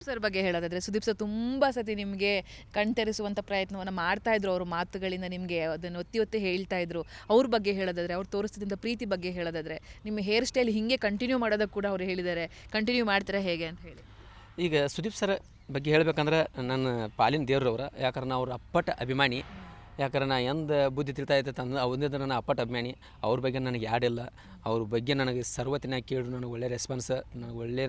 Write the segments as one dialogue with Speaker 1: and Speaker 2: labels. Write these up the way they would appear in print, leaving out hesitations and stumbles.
Speaker 1: Sir ಬಗ್ಗೆ ಹೇಳೋದಾದ್ರೆ Sudeep sir ತುಂಬ ಸತಿ ನಿಮಗೆ ಕಣ್ತೆರೆಸುವಂಥ ಪ್ರಯತ್ನವನ್ನು ಮಾಡ್ತಾ ಇದ್ರು. ಅವ್ರ ಮಾತುಗಳಿಂದ ನಿಮಗೆ ಅದನ್ನು ಒತ್ತಿ ಒತ್ತಿ ಹೇಳ್ತಾ ಇದ್ರು. ಅವ್ರ ಬಗ್ಗೆ ಹೇಳೋದಾದ್ರೆ, ಅವ್ರು ತೋರಿಸ್ತಿದ್ದಂಥ ಪ್ರೀತಿ ಬಗ್ಗೆ ಹೇಳೋದಾದ್ರೆ, ನಿಮ್ಮ ಹೇರ್ ಸ್ಟೈಲ್ ಹಿಂಗೆ ಕಂಟಿನ್ಯೂ ಮಾಡೋದಕ್ಕೆ ಕೂಡ ಅವ್ರು ಹೇಳಿದ್ದಾರೆ. ಕಂಟಿನ್ಯೂ ಮಾಡ್ತಾರೆ ಹೇಗೆ ಅಂತ ಹೇಳಿ.
Speaker 2: ಈಗ ಸುದೀಪ್ ಸರ್ ಬಗ್ಗೆ ಹೇಳ್ಬೇಕಂದ್ರೆ ನನ್ನ ಪಾಲಿನ ದೇವ್ರವ್ರ, ಯಾಕಂದ್ರೆ ನಾ ಅವ್ರ ಅಪ್ಪಟ ಅಭಿಮಾನಿ. ಯಾಕಂದ್ರೆ ನಾ ಎಂದ ಬುದ್ಧಿ ತಿಳ್ತಾ ಇರ್ತೈತೆ ಅಂದ್ರೆ ಅವನಿಂದ ನನ್ನ ಅಪ್ಪಟ ಅಭಿಮಾನಿ. ಅವ್ರ ಬಗ್ಗೆ ನನಗೆ ಯಾಡಿಲ್ಲ. ಅವ್ರ ಬಗ್ಗೆ ನನಗೆ ಸರ್ವತ್ತಿನಾಗ ಕೇಳಿದ್ರು ನನಗೆ ಒಳ್ಳೆ ರೆಸ್ಪಾನ್ಸ್,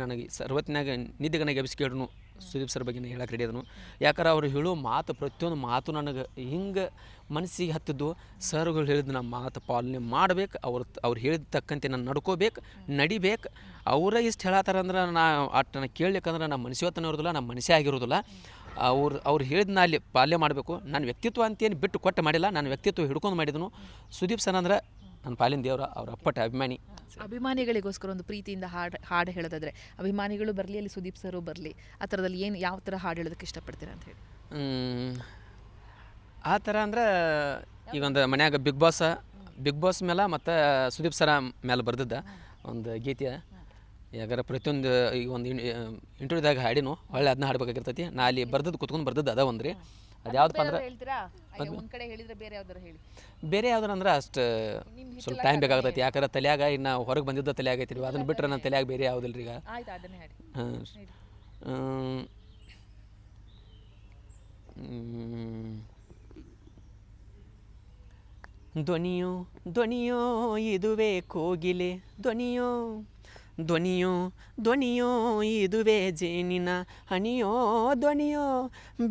Speaker 2: ನನಗೆ ಸರ್ವತ್ತಿನಾಗ ನಿದ್ದೆಗೆ ನನಗೆ ಎಬ್ಸಿ ಕೇಳಿದ್ರು ಸುದೀಪ್ ಸರ್ ಬಗ್ಗೆ ಹೇಳಕ್ಕೆ ರೆಡಿ ಅದನು. ಯಾಕಂದ್ರೆ ಅವ್ರು ಹೇಳೋ ಮಾತು ಪ್ರತಿಯೊಂದು ಮಾತು ನನಗೆ ಹಿಂಗೆ ಮನಸ್ಸಿಗೆ ಹತ್ತಿದ್ದು. ಸರ್ಗಳು ಹೇಳಿದ್ದು ನಮ್ಮ ಮಾತು ಪಾಲನೆ ಮಾಡ್ಬೇಕು, ಅವ್ರು ಹೇಳಿದ ತಕ್ಕಂತೆ ನಾನು ನಡ್ಕೋಬೇಕು, ನಡಿಬೇಕು. ಅವರೇ ಇಷ್ಟು ಹೇಳತ್ತಾರಂದ್ರೆ ನಾನು ಕೇಳಲಿಕ್ಕಂದ್ರೆ ನಮ್ಮ ಮನುಷ್ಯವತ್ತನೇ ಇರೋದಿಲ್ಲ, ನಮ್ಮ ಮನುಷ್ಯ ಆಗಿರೋದಿಲ್ಲ. ಅವ್ರು ಹೇಳಿದ್ನ ಅಲ್ಲಿ ಪಾಲನೆ ಮಾಡಬೇಕು. ನನ್ನ ವ್ಯಕ್ತಿತ್ವ ಅಂತೇನು ಬಿಟ್ಟು ಕೊಟ್ಟು ಮಾಡಿಲ್ಲ, ನನ್ನ ವ್ಯಕ್ತಿತ್ವ ಹಿಡ್ಕೊಂಡು ಮಾಡಿದನು. ಸುದೀಪ್ ಸರ್ ಅಂದ್ರೆ ನನ್ನ ಪಾಲಿನ ದೇವರ, ಅವ್ರ ಅಪ್ಪಟ ಅಭಿಮಾನಿ.
Speaker 1: ಅಭಿಮಾನಿಗಳಿಗೋಸ್ಕರ ಒಂದು ಪ್ರೀತಿಯಿಂದ ಹಾಡು ಹೇಳೋದಾದ್ರೆ, ಅಭಿಮಾನಿಗಳು ಬರಲಿ, ಅಲ್ಲಿ ಸುದೀಪ್ ಸರು ಬರಲಿ, ಆ ಥರದಲ್ಲಿ ಯಾವ ಥರ ಹಾಡು ಹೇಳೋದಕ್ಕೆ ಇಷ್ಟಪಡ್ತೀರಾ ಅಂತ ಹೇಳಿ?
Speaker 2: ಆ ಥರ ಅಂದ್ರೆ ಈಗ ಒಂದು ಮನ್ಯಾಗ ಬಿಗ್ ಬಾಸ್ ಮೇಲೆ ಮತ್ತು ಸುದೀಪ್ ಸರ ಮೇಲೆ ಬರ್ದಿದ್ದ ಒಂದು ಗೀತೆ. ಯಾಕಂದ್ರೆ ಪ್ರತಿಯೊಂದು ಈಗ ಒಂದು ಇಂಟರ್ವ್ಯೂದಾಗ ಹಾಡಿನೂ ಹೊಳ್ಳೆ ಅದನ್ನ ಹಾಡ್ಬೇಕಾಗಿರ್ತೈತಿ. ನಾ ಅಲ್ಲಿ ಬರ್ದದ್ದು ಕುತ್ಕೊಂಡು ಬರ್ದದ್ದು ಅದ ಒಂದು ರೀ. ಅದು ಯಾವುದಪ್ಪ ಅಂದ್ರೆ ಬೇರೆ ಯಾವ್ದಾರ ಅಂದ್ರೆ ಅಷ್ಟು ಸ್ವಲ್ಪ ಟೈಮ್ ಬೇಕಾಗ್ತೈತಿ. ಯಾಕಂದ್ರೆ ತಲೆಯಾಗ ಇನ್ನು ಹೊರಗೆ ಬಂದಿದ್ದ ತಲೆ ಆಗೈತಿ ರೀ. ಅದನ್ನ ಬಿಟ್ಟರೆ ನನ್ನ ತಲೆಯಾಗ ಬೇರೆ ಯಾವುದಿಲ್ಲ ರೀ ಈಗ. ಧ್ವನಿಯೋ ಧ್ವನಿಯೋ ಇದುವೇ ಕೋಗಿಲೆ, ಧ್ವನಿಯೋ ಧ್ವನಿಯೋ ಧ್ವನಿಯೋ ಇದುವೇ ಜೇನಿನ ಹನಿಯೋ, ಧ್ವನಿಯೋ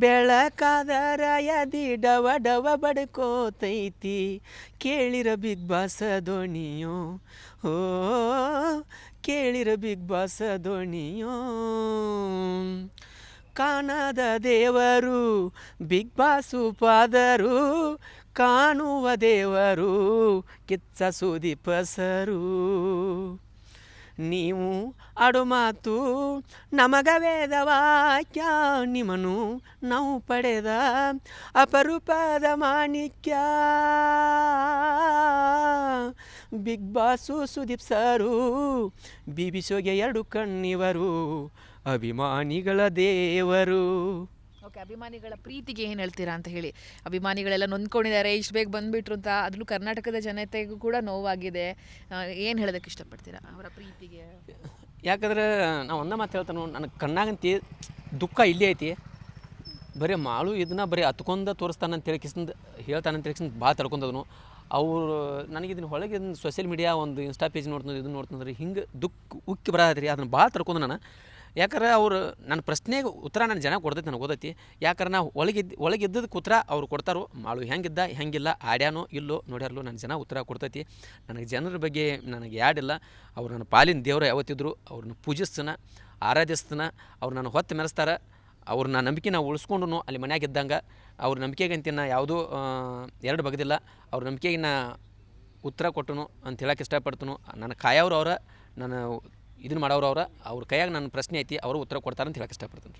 Speaker 2: ಬೆಳಕಾದರ ಎದಿ ಡವ ಡವ ಬಡ್ಕೋತೈತಿ, ಕೇಳಿರ ಬಿಗ್ ಬಾಸ್ ಧ್ವನಿಯೋ, ಓ ಕೇಳಿರ ಬಿಗ್ ಬಾಸ್ ಧ್ವನಿಯೋ. ಕಾಣದ ದೇವರು ಬಿಗ್ ಬಾಸು ಪಾದರು, ಕಾಣುವ ದೇವರು ಕಿಚ್ಚ ಸುದೀಪ್ ಸರು. ನೀವು ಆಡು ಮಾತು ನಮಗ ವೇದವಾಕ್ಯ, ನಿಮ್ಮನು ನಾವು ಪಡೆದ ಅಪರೂಪದ ಮಾಣಿಕ್ಯ. ಬಿಗ್ ಬಾಸು ಸುದೀಪ್ ಸರು, ಬಿಬಿ ಶೋಗೆ 2 ಕಣ್ಣಿವರು, ಅಭಿಮಾನಿಗಳ ದೇವರು.
Speaker 1: ಓಕೆ, ಅಭಿಮಾನಿಗಳ ಪ್ರೀತಿಗೆ ಏನು ಹೇಳ್ತೀರಾ ಅಂತ ಹೇಳಿ. ಅಭಿಮಾನಿಗಳೆಲ್ಲ ನೊಂದ್ಕೊಂಡಿದ್ದಾರೆ, ಇಷ್ಟು ಬೇಗ ಬಂದುಬಿಟ್ರು ಅಂತ. ಅದನ್ನು ಕರ್ನಾಟಕದ ಜನತೆಗೂ ಕೂಡ ನೋವಾಗಿದೆ. ಏನು ಹೇಳೋದಕ್ಕೆ ಇಷ್ಟಪಡ್ತೀರಾ ಅವರ ಪ್ರೀತಿಗೆ?
Speaker 2: ಯಾಕಂದ್ರೆ ನಾವು ಒಂದೇ ಮಾತು ಹೇಳ್ತಾನು, ನನಗೆ ಕಣ್ಣಾಗಂತಿ ದುಃಖ ಇಲ್ಲೇ ಐತಿ. ಬರೀ ಮಾಳು ಇದನ್ನ ಬರೀ ಹತ್ಕೊಂಡ ತೋರಿಸ್ತಾನಂತ ಹೇಳ್ಕಿಸಿಂದ ಹೇಳ್ತಾನಂತ ಹೇಳ್ಕಿಸಿಂದ ಭಾಳ ತಡ್ಕೊಂಡದನು. ಅವರು ನನಗೆ ಇದನ್ನ ಹೊಳಗೆ ಸೋಷಿಯಲ್ ಮೀಡಿಯಾ ಒಂದು ಇನ್ಸ್ಟಾ ಪೇಜ್ ನೋಡ್ತಂದ್ರೆ ಇದನ್ನು ನೋಡ್ತಂದ್ರೆ ಹಿಂಗೆ ಉಕ್ಕಿ ಬರತ್ರಿ. ಅದನ್ನು ಭಾಳ ತಡ್ಕೊಂಡು ನಾನು. ಯಾಕಂದ್ರೆ ಅವ್ರು ನನ್ನ ಪ್ರಶ್ನೆಗೆ ಉತ್ತರ ನನ್ನ ಜನ ಕೊಡ್ತೈತಿ, ನನಗೆ ಓದೈತಿ. ಯಾಕಂದ್ರೆ ನಾವು ಒಳಗಿದ್ದದಕ್ಕೆ ಉತ್ತರ ಅವ್ರು ಕೊಡ್ತಾರೋ. ಮಾಳು ಹೆಂಗಿದ್ದ ಹೆಂಗಿಲ್ಲ, ಆಡ್ಯಾನೋ ಇಲ್ಲೋ ನೋಡ್ಯಾರಲ್ಲೋ, ನನ್ನ ಜನ ಉತ್ತರ ಕೊಡ್ತೈತಿ. ನನಗೆ ಜನರ ಬಗ್ಗೆ ನನಗೆ ಯಾಡಿಲ್ಲ. ಅವ್ರು ನನ್ನ ಪಾಲಿನ ದೇವರು ಯಾವತ್ತಿದ್ರು. ಅವ್ರನ್ನ ಪೂಜಿಸ್ತಾನ, ಆರಾಧಿಸ್ತಾನ. ಅವ್ರು ನನ್ನ ಹೊತ್ತು ಮೆರೆಸ್ತಾರೆ. ಅವ್ರನ್ನ ನಂಬಿಕೆ ನಾವು ಉಳಿಸ್ಕೊಂಡು ಅಲ್ಲಿ ಮನ್ಯಾಗ ಇದ್ದಂಗೆ. ಅವ್ರ ನಂಬಿಕೆಗಂತ ನಾ ಯಾವುದೂ ಎರಡು ಬಗ್ದಿಲ್ಲ. ಅವ್ರ ನಂಬಿಕೆಗೆ ನಾ ಉತ್ತರ ಕೊಟ್ಟನು ಅಂತ ಹೇಳಕ್ಕೆ ಇಷ್ಟಪಡ್ತನು. ನನ್ನ ಕಾಯವ್ರು ಅವ್ರ, ನನ್ನ ಇದನ್ನು ಮಾಡೋರು ಅವ್ರ ಕೈಯಾಗ ನನ್ನ ಪ್ರಶ್ನೆ ಐತಿ, ಅವರು ಉತ್ತರ ಕೊಡ್ತಾರಂತ ಹೇಳಕ್ಕೆ ಇಷ್ಟಪಡ್ತೀನಿ.